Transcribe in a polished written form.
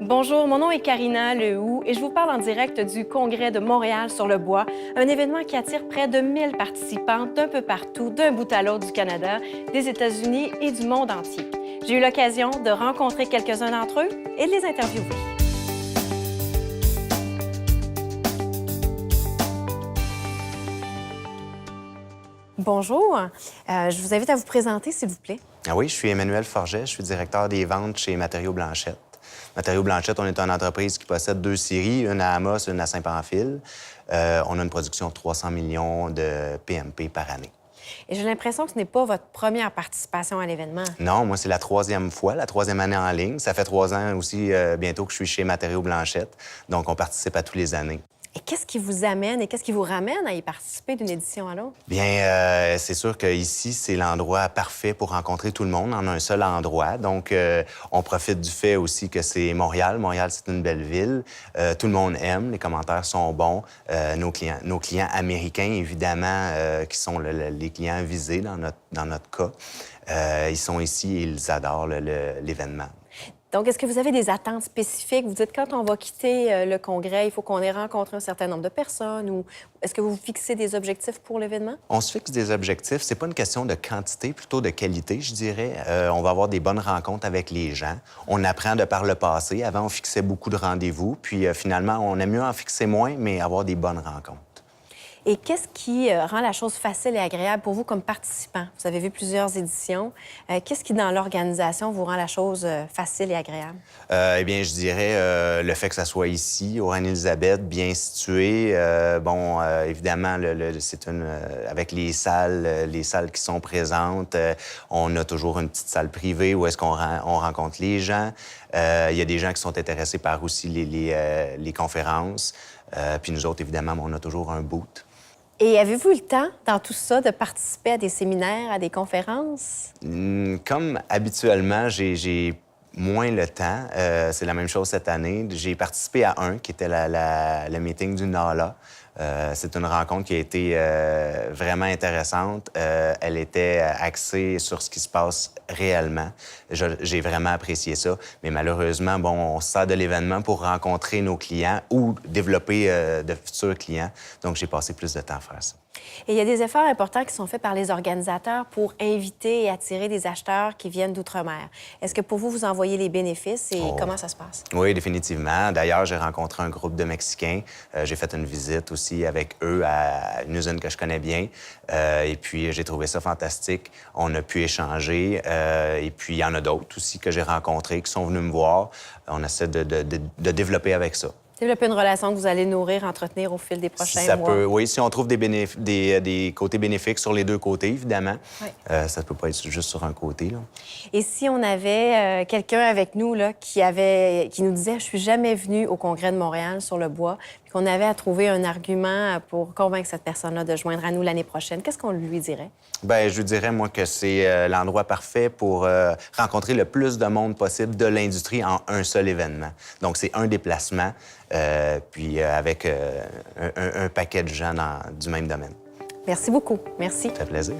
Bonjour, mon nom est Karina Lehoux et je vous parle en direct du Congrès de Montréal sur le bois, un événement qui attire près de 1000 participants d'un peu partout, d'un bout à l'autre du Canada, des États-Unis et du monde entier. J'ai eu l'occasion de rencontrer quelques-uns d'entre eux et de les interviewer. Bonjour, je vous invite à vous présenter, s'il vous plaît. Ah oui, je suis Emmanuel Forget, je suis directeur des ventes chez Matériaux Blanchette. Matériaux Blanchette, on est une entreprise qui possède 2 scieries, une à Amos, une à Saint-Pamphile. On a une production de 300 millions de PMP par année. Et j'ai l'impression que ce n'est pas votre première participation à l'événement. Non, moi, c'est la 3e fois, la 3e année en ligne. Ça fait 3 ans aussi, bientôt, que je suis chez Matériaux Blanchette. Donc, on participe à tous les années. Et qu'est-ce qui vous amène et qu'est-ce qui vous ramène à y participer d'une édition à l'autre? Bien, c'est sûr qu'ici, c'est l'endroit parfait pour rencontrer tout le monde en un seul endroit. Donc, on profite du fait aussi que c'est Montréal. Montréal, c'est une belle ville. Tout le monde aime, les commentaires sont bons. Nos clients américains, évidemment, qui sont les clients visés dans notre cas, ils sont ici et ils adorent l'événement. Donc, est-ce que vous avez des attentes spécifiques? Vous dites, quand on va quitter le congrès, il faut qu'on ait rencontré un certain nombre de personnes ou est-ce que vous fixez des objectifs pour l'événement? On se fixe des objectifs. C'est pas une question de quantité, plutôt de qualité, je dirais. On va avoir des bonnes rencontres avec les gens. On apprend de par le passé. Avant, on fixait beaucoup de rendez-vous. Puis, finalement, on aime mieux en fixer moins, mais avoir des bonnes rencontres. Et qu'est-ce qui rend la chose facile et agréable pour vous comme participant? Vous avez vu plusieurs éditions. Qu'est-ce qui, dans l'organisation, vous rend la chose facile et agréable? Eh bien, je dirais le fait que ça soit ici, au Reine-Élisabeth, bien situé. Évidemment, c'est avec les salles qui sont présentes, on a toujours une petite salle privée où est-ce qu'on rencontre les gens. Il y a des gens qui sont intéressés par aussi les conférences. Puis nous autres, évidemment, on a toujours un booth. Et avez-vous eu le temps, dans tout ça, de participer à des séminaires, à des conférences? Comme habituellement, j'ai moins le temps. C'est la même chose cette année. J'ai participé à un qui était le meeting du NALA. C'est une rencontre qui a été vraiment intéressante. Elle était axée sur ce qui se passe réellement. J'ai vraiment apprécié ça. Mais malheureusement, on sort de l'événement pour rencontrer nos clients ou développer de futurs clients. Donc, j'ai passé plus de temps à faire ça. Et il y a des efforts importants qui sont faits par les organisateurs pour inviter et attirer des acheteurs qui viennent d'outre-mer. Est-ce que pour vous, vous en voyez les bénéfices et comment ça se passe? Oui, définitivement. D'ailleurs, j'ai rencontré un groupe de Mexicains. J'ai fait une visite aussi avec eux à une usine que je connais bien. Et puis, j'ai trouvé ça fantastique. On a pu échanger. Et puis, il y en a d'autres aussi que j'ai rencontrés qui sont venus me voir. On essaie de développer avec ça. Développer une relation que vous allez nourrir, entretenir au fil des prochains mois. Oui, si on trouve des côtés bénéfiques sur les deux côtés, évidemment. Oui. Ça ne peut pas être juste sur un côté, là. Et si on avait quelqu'un avec nous là, qui nous disait « Je suis jamais venu au Congrès de Montréal sur le bois », puis qu'on avait à trouver un argument pour convaincre cette personne-là de joindre à nous l'année prochaine, qu'est-ce qu'on lui dirait? Bien, je lui dirais, moi, que c'est l'endroit parfait pour rencontrer le plus de monde possible de l'industrie en un seul événement. Donc, c'est un déplacement, puis avec un paquet de gens du même domaine. Merci beaucoup. Merci. Ça fait plaisir.